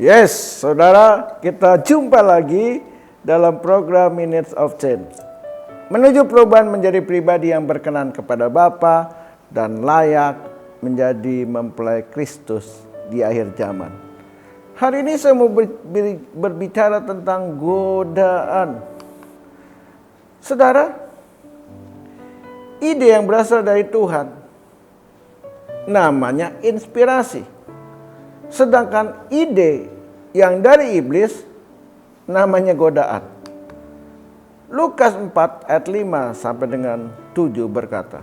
Yes, saudara, kita jumpa lagi dalam program Minutes of Change. Menuju perubahan menjadi pribadi yang berkenan kepada Bapa dan layak menjadi mempelai Kristus di akhir zaman. Hari ini saya mau berbicara tentang godaan. Saudara, ide yang berasal dari Tuhan namanya inspirasi. Sedangkan ide yang dari iblis namanya godaan. Lukas 4 ayat 5 sampai dengan 7 berkata,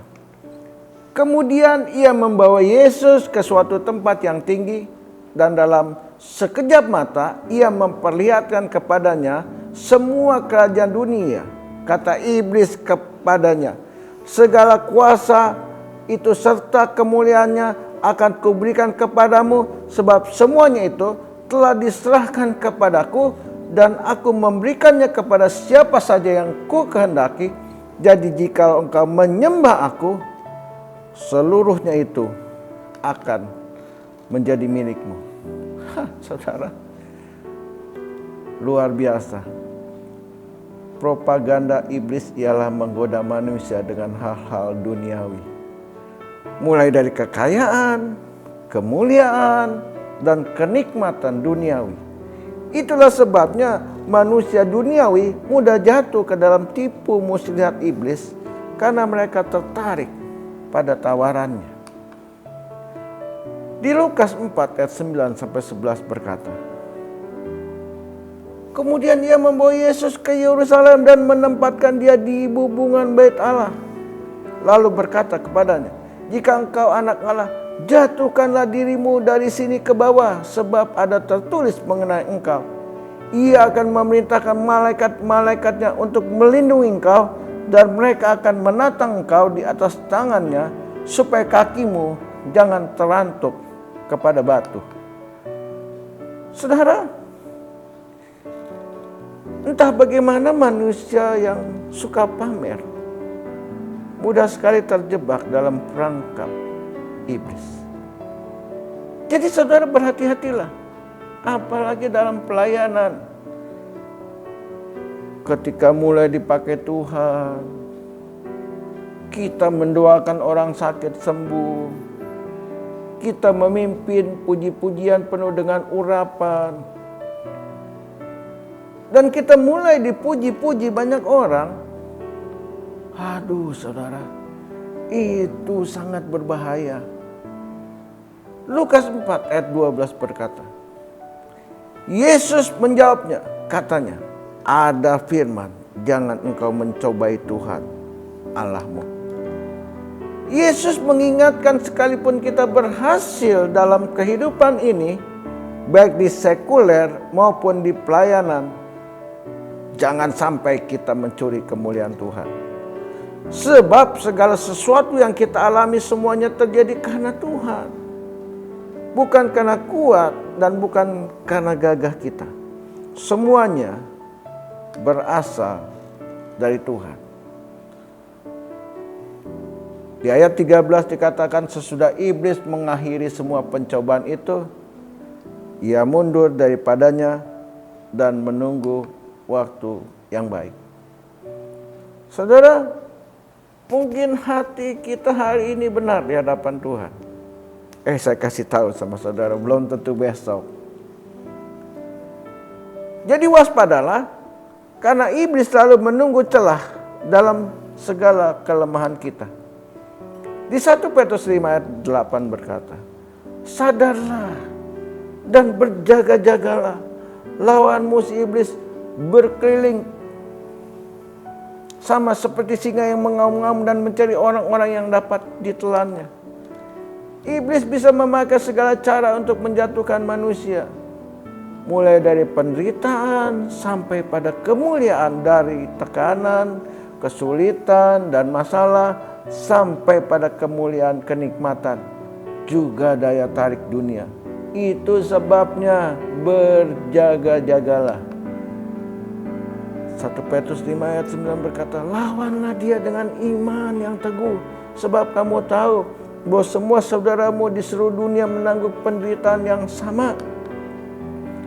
kemudian ia membawa Yesus ke suatu tempat yang tinggi dan dalam sekejap mata ia memperlihatkan kepadanya semua kerajaan dunia. Kata iblis kepadanya, segala kuasa itu serta kemuliaannya akan kuberikan kepadamu, sebab semuanya itu telah diserahkan kepadaku dan aku memberikannya kepada siapa saja yang ku kehendaki. Jadi jika engkau menyembah aku, seluruhnya itu akan menjadi milikmu. Saudara, luar biasa. Propaganda iblis ialah menggoda manusia dengan hal-hal duniawi. Mulai dari kekayaan, kemuliaan, dan kenikmatan duniawi. Itulah sebabnya manusia duniawi mudah jatuh ke dalam tipu muslihat iblis karena mereka tertarik pada tawarannya. Di Lukas 4 ayat 9 sampai 11 berkata, kemudian ia membawa Yesus ke Yerusalem dan menempatkan dia di bubungan bait Allah. Lalu berkata kepadanya, jika engkau anak Allah, jatuhkanlah dirimu dari sini ke bawah, sebab ada tertulis mengenai engkau. Ia akan memerintahkan malaikat-malaikatnya untuk melindungi engkau, dan mereka akan menatang engkau di atas tangannya, supaya kakimu jangan terantuk kepada batu. Saudara, entah bagaimana manusia yang suka pamer mudah sekali terjebak dalam perangkap iblis. Jadi saudara berhati-hatilah, apalagi dalam pelayanan. Ketika mulai dipakai Tuhan, kita mendoakan orang sakit sembuh, kita memimpin puji-pujian penuh dengan urapan, dan kita mulai dipuji-puji banyak orang. Aduh saudara, itu sangat berbahaya. Lukas 4 ayat 12 berkata, Yesus menjawabnya, katanya, ada firman, jangan engkau mencobai Tuhan Allahmu. Yesus mengingatkan sekalipun kita berhasil dalam kehidupan ini, baik di sekuler maupun di pelayanan, jangan sampai kita mencuri kemuliaan Tuhan. Sebab segala sesuatu yang kita alami semuanya terjadi karena Tuhan. Bukan karena kuat dan bukan karena gagah kita. Semuanya berasal dari Tuhan. Di ayat 13 dikatakan sesudah iblis mengakhiri semua pencobaan itu, ia mundur daripadanya dan menunggu waktu yang baik. Saudara, mungkin hati kita hari ini benar di hadapan Tuhan. Saya kasih tahu sama saudara, belum tentu besok. Jadi waspadalah, karena iblis selalu menunggu celah dalam segala kelemahan kita. Di 1 Petrus 5 ayat 8 berkata, sadarlah dan berjaga-jagalah, lawan musuh iblis berkeliling sama seperti singa yang mengaum-ngaum dan mencari orang-orang yang dapat ditelannya. Iblis bisa memakai segala cara untuk menjatuhkan manusia. Mulai dari penderitaan sampai pada kemuliaan, dari tekanan, kesulitan, dan masalah, sampai pada kemuliaan kenikmatan, juga daya tarik dunia. Itu sebabnya berjaga-jagalah. 1 Petrus 5 ayat 9 berkata, lawanlah dia dengan iman yang teguh, sebab kamu tahu bahwa semua saudaramu di seluruh dunia menanggung penderitaan yang sama.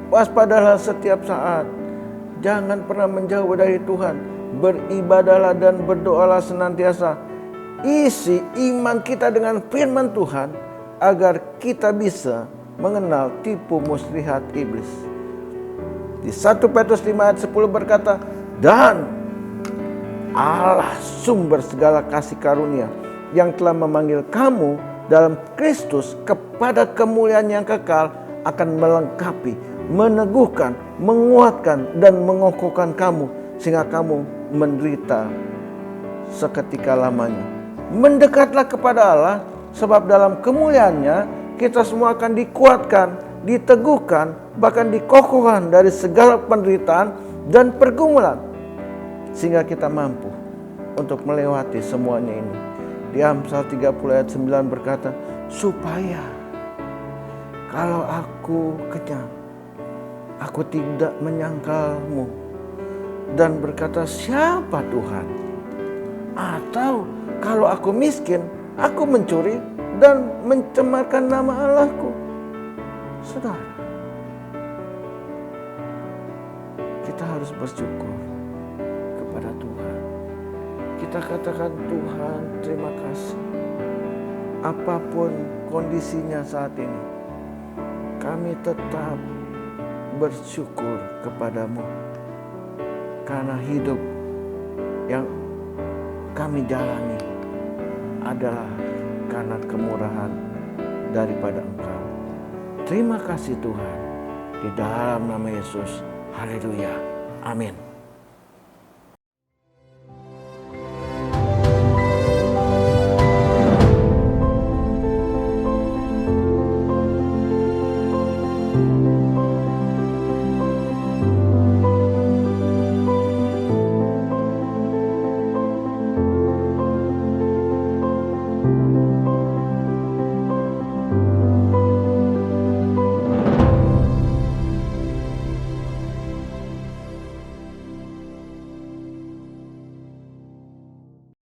Waspadalah setiap saat. Jangan pernah menjauh dari Tuhan. Beribadahlah dan berdoalah senantiasa. Isi iman kita dengan firman Tuhan agar kita bisa mengenal tipu muslihat iblis. Di 1 Petrus 5 ayat 10 berkata, dan Allah sumber segala kasih karunia yang telah memanggil kamu dalam Kristus kepada kemuliaan yang kekal akan melengkapi, meneguhkan, menguatkan dan mengokohkan kamu sehingga kamu menderita seketika lamanya. Mendekatlah kepada Allah, sebab dalam kemuliaannya kita semua akan dikuatkan, diteguhkan, bahkan dikokohkan dari segala penderitaan dan pergumulan, sehingga kita mampu untuk melewati semuanya ini. Di Amsal 30 ayat 9 berkata, supaya kalau aku kenyang, aku tidak menyangkalmu dan berkata, siapa Tuhan? Atau kalau aku miskin, aku mencuri dan mencemarkan nama Allahku. Saudara, kita harus bersyukur kepada Tuhan. Kita katakan, Tuhan terima kasih. Apapun kondisinya saat ini, kami tetap bersyukur kepadamu. Karena hidup yang kami jalani adalah karena kemurahan daripada Engkau. Terima kasih Tuhan. Di dalam nama Yesus. Haleluya. Amin.